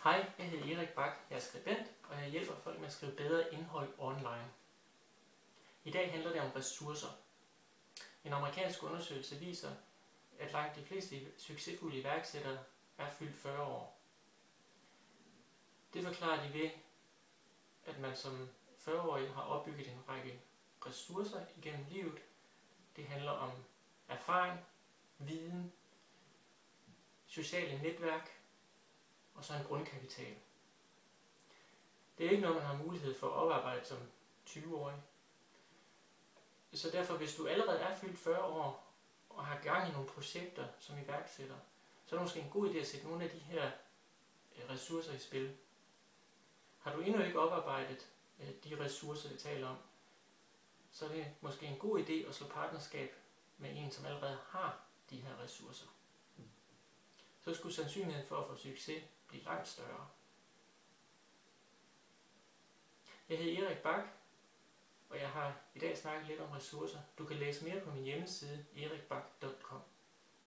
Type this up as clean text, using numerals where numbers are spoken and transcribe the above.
Hej, jeg hedder Erik Bak, jeg er skribent, og jeg hjælper folk med at skrive bedre indhold online. I dag handler det om ressourcer. En amerikansk undersøgelse viser, at langt de fleste succesfulde iværksættere er fyldt 40 år. Det forklarer de ved, at man som 40-årig har opbygget en række ressourcer igennem livet. Det handler om erfaring, viden, sociale netværk og så en grundkapital. Det er ikke noget, man har mulighed for at oparbejde som 20-årig. Så derfor, hvis du allerede er fyldt 40 år og har gang i nogle projekter som iværksætter, så er det måske en god idé at sætte nogle af de her ressourcer i spil. Har du endnu ikke oparbejdet de ressourcer, vi taler om, så er det måske en god idé at slå partnerskab med en, som allerede har de her ressourcer. Så skulle sandsynligheden for at få succes blive langt større. Jeg hedder Erik Bak, og jeg har i dag snakket lidt om ressourcer. Du kan læse mere på min hjemmeside erikbak.com.